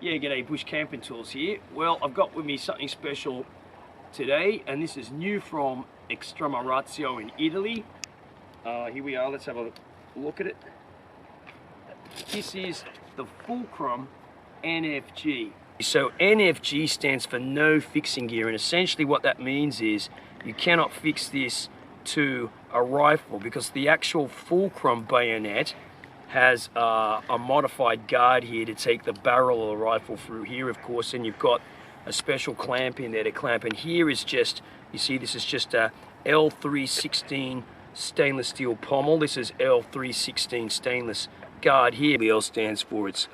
Yeah, g'day, Bush Camping Tools here. Well, I've got with me something special today, and this is new from Extrema in Italy. Here we are, let's have a look at it. This is the Fulcrum NFG. So NFG stands for no fixing gear, and essentially what that means is you cannot fix this to a rifle because the actual Fulcrum bayonet has a modified guard here to take the barrel of the rifle through here, of course, and you've got a special clamp in there to clamp. And here is just, you see, this is just a L316 stainless steel pommel. This is L316 stainless guard here. The L stands for it's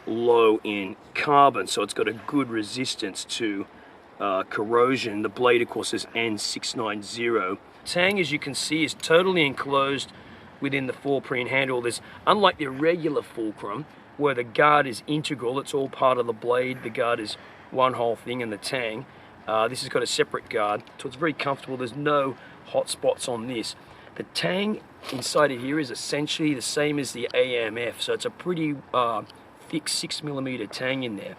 low in carbon, so it's got a good resistance to corrosion. The blade, of course, is N690. Tang, as you can see, is totally enclosed within the 4-preen handle. There's, unlike the regular Fulcrum, where the guard is integral, it's all part of the blade, the guard is one whole thing, and the tang. This has got a separate guard, so it's very comfortable. There's no hot spots on this. The tang inside of here is essentially the same as the AMF, so it's a pretty thick 6mm tang in there.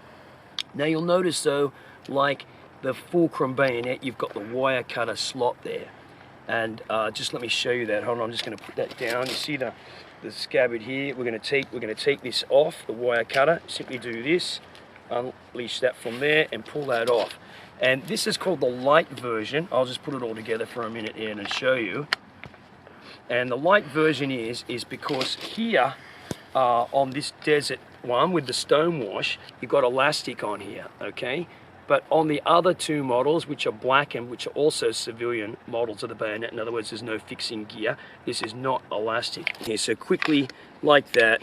Now you'll notice though, like the Fulcrum bayonet, you've got the wire cutter slot there. And just let me show you that. Hold on, I'm just going to put that down. You see the scabbard here. We're going to take this off the wire cutter. Simply do this, unleash that from there, and pull that off. And this is called the light version. I'll just put it all together for a minute here and show you. And the light version is because here on this desert one with the stonewash, you've got elastic on here, okay? But on the other two models, which are black and which are also civilian models of the bayonet, in other words, there's no fixing gear, this is not elastic. Here, so quickly, like that,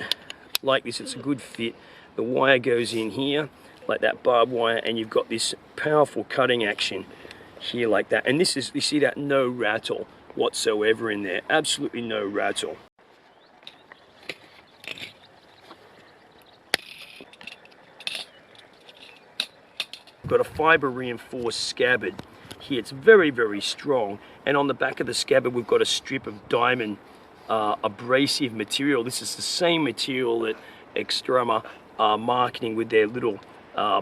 like this, it's a good fit. The wire goes in here, like that barbed wire, and you've got this powerful cutting action here like that. And this is, you see that, no rattle whatsoever in there, absolutely no rattle. Got a fiber reinforced scabbard here. It's very, very strong, and on the back of the scabbard we've got a strip of diamond abrasive material. This is the same material that Extrema are marketing with their little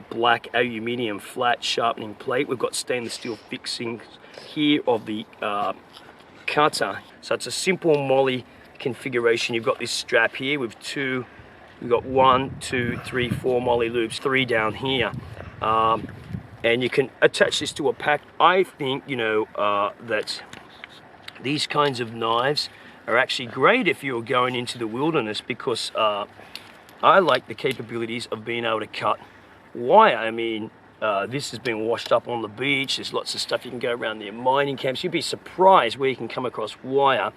black aluminium flat sharpening plate. We've got stainless steel fixings here of the cutter, so it's a simple molly configuration. You've got this strap here with two, we've got 1, 2, 3, 4 molly loops, 3 down here. And you can attach this to a pack. I think, you know, that these kinds of knives are actually great if you're going into the wilderness, because I like the capabilities of being able to cut wire. I mean, this has been washed up on the beach. There's lots of stuff you can go around the mining camps. You'd be surprised where you can come across wire,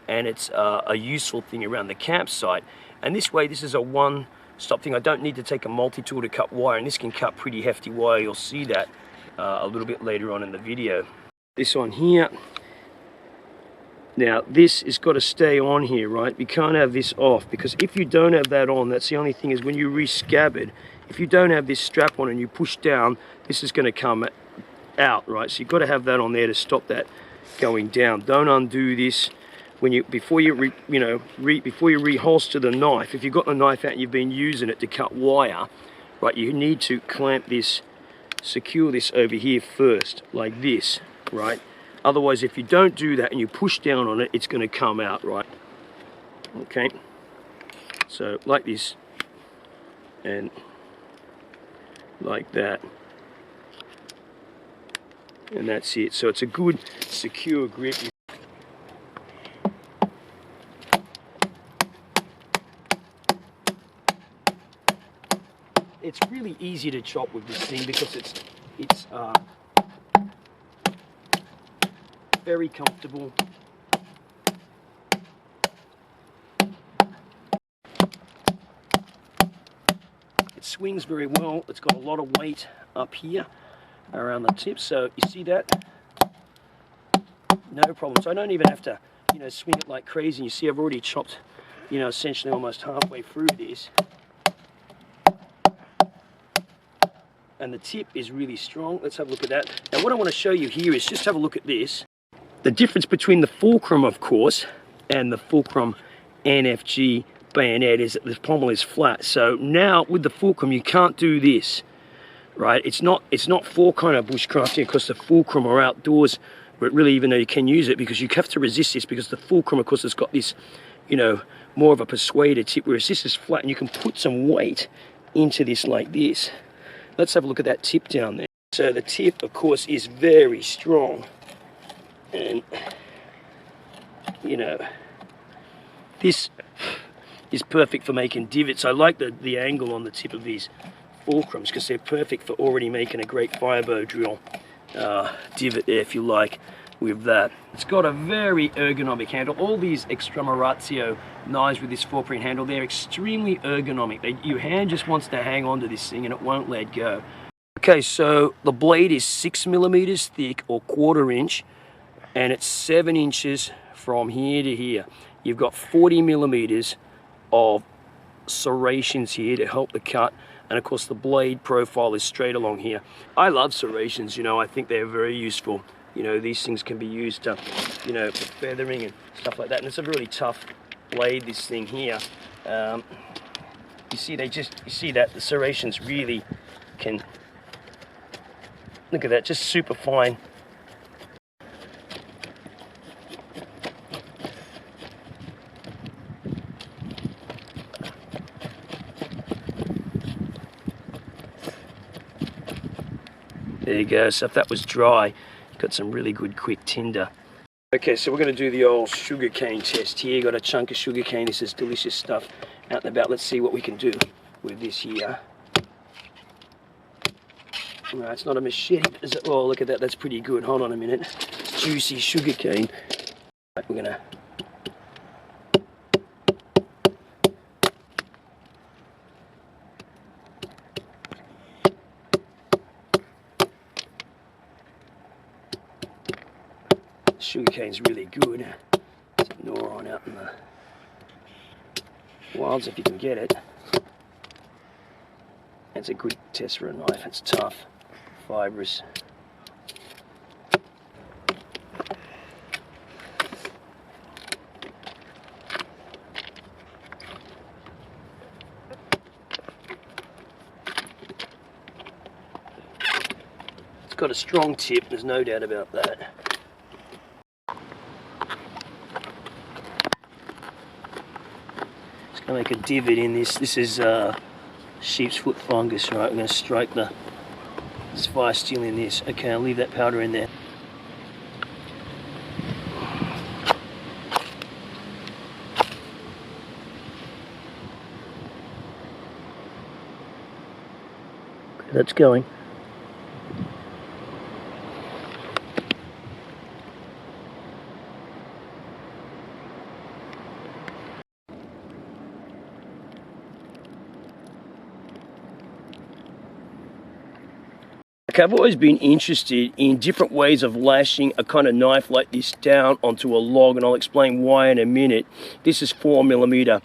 and it's a useful thing around the campsite. And this way, this is a one-stop thing. I don't need to take a multi-tool to cut wire, and this can cut pretty hefty wire. You'll see that a little bit later on in the video. This on here. Now this has got to stay on here, right? We can't have this off, because if you don't have that on, that's the only thing, is when you re-scabbard, if you don't have this strap on and you push down, this is going to come out, right? So you've got to have that on there to stop that going down. Don't undo this. When you, before you reholster the knife, if you've got the knife out and you've been using it to cut wire, right, you need to clamp this, secure this over here first, like this, right? Otherwise, if you don't do that and you push down on it, it's going to come out, right? Okay, so like this, and like that, and that's it. So it's a good, secure grip. It's really easy to chop with this thing because it's very comfortable. It swings very well. It's got a lot of weight up here around the tip, so you see that? No problem. So I don't even have to, you know, swing it like crazy. You see I've already chopped, you know, essentially almost halfway through this. And the tip is really strong. Let's have a look at that. Now what I want to show you here is just have a look at this. The difference between the Fulcrum, of course, and the Fulcrum NFG bayonet is that the pommel is flat. So now with the Fulcrum, you can't do this, right? It's not for kind of bushcrafting, because the Fulcrum are outdoors, but really, even though you can use it, because you have to resist this, because the Fulcrum, of course, has got this, you know, more of a persuader tip, whereas this is flat, and you can put some weight into this like this. Let's have a look at that tip down there. So the tip, of course, is very strong, and you know, this is perfect for making divots. I like the angle on the tip of these Fulcrums, because they're perfect for already making a great firebow drill divot there, if you like, with that. It's got a very ergonomic handle. All these Extrema knives with this 4-print handle, they're extremely ergonomic. Your hand just wants to hang on to this thing and it won't let go. Okay, so the blade is 6mm thick, or 1/4 inch, and it's 7 inches from here to here. You've got 40mm of serrations here to help the cut, and of course the blade profile is straight along here. I love serrations, you know, I think they're very useful. You know, these things can be used, you know, for feathering and stuff like that. And it's a really tough blade, this thing here. You see, you see that the serrations really can, look at that, just super fine. There you go. So if that was dry, got some really good quick tinder. Okay, so we're going to do the old sugarcane test here. Got a chunk of sugarcane. This is delicious stuff out and about. Let's see what we can do with this here. No, it's not a machete, is it? Oh, look at that. That's pretty good. Hold on a minute. It's juicy sugarcane. Right, we're going to... Sugarcane's really good. Just gnaw on out in the wilds if you can get it. It's a good test for a knife. It's tough, fibrous. It's got a strong tip, there's no doubt about that. Just going to make a divot in this. This is sheep's foot fungus, right? We're going to strike the fire steel in this. Okay, I'll leave that powder in there. Okay, that's going. Okay, I've always been interested in different ways of lashing a kind of knife like this down onto a log, and I'll explain why in a minute. This is 4mm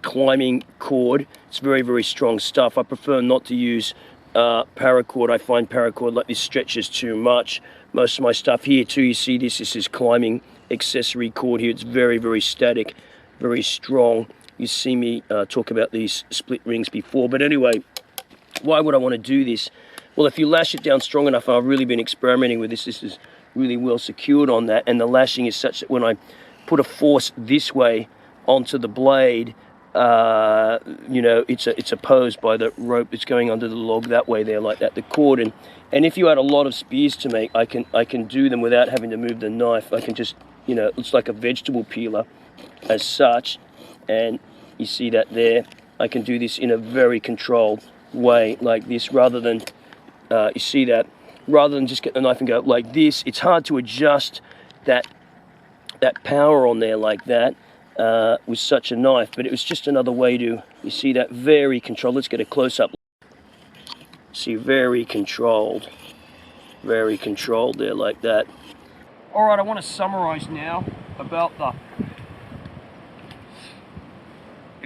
climbing cord. It's very, very strong stuff. I prefer not to use paracord. I find paracord like this stretches too much. Most of my stuff here too, you see this is climbing accessory cord here. It's very, very static, very strong. You see me talk about these split rings before, but anyway, why would I want to do this? Well, if you lash it down strong enough, and I've really been experimenting with this, this is really well secured on that, and the lashing is such that when I put a force this way onto the blade, you know, it's opposed by the rope that's going under the log that way there, like that, the cord. And if you had a lot of spears to make, I can do them without having to move the knife. I can just, you know, it's like a vegetable peeler as such, and you see that there. I can do this in a very controlled way like this, rather than you see that, rather than just get the knife and go like this. It's hard to adjust that power on there like that with such a knife, but it was just another way to, you see that, very controlled. Let's get a close-up. See, very controlled there like that. All right, I want to summarize now about the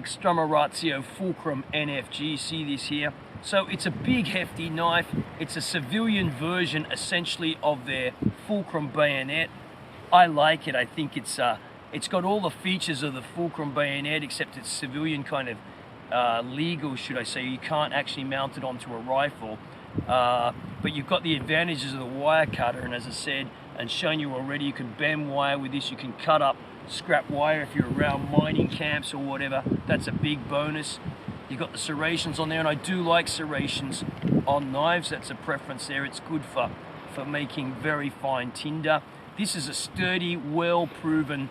Extrema Fulcrum NFG. See this here? So it's a big, hefty knife. It's a civilian version, essentially, of their Fulcrum Bayonet. I like it. I think it's It's got all the features of the Fulcrum Bayonet, except it's civilian kind of legal, should I say. You can't actually mount it onto a rifle, but you've got the advantages of the wire cutter, and as I said and shown you already, you can bend wire with this. You can cut up scrap wire if you're around mining camps or whatever. That's a big bonus. You've got the serrations on there, and I do like serrations on knives. That's a preference there. It's good for making very fine tinder. This is a sturdy, well-proven,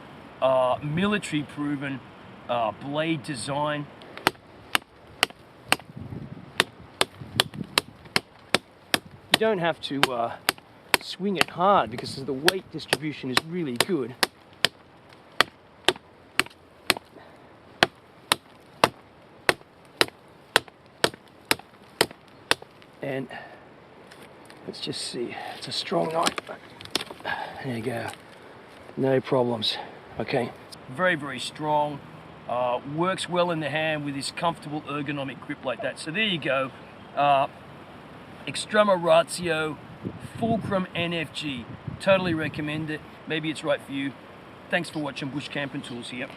military-proven blade design. You don't have to swing it hard because the weight distribution is really good. And let's just see, it's a strong knife. There you go, no problems. Okay, very, very strong. Works well in the hand with this comfortable ergonomic grip like that. So there you go, Extrema Ratio Fulcrum NFG. Totally recommend it. Maybe it's right for you. Thanks for watching Bush Camping Tools here.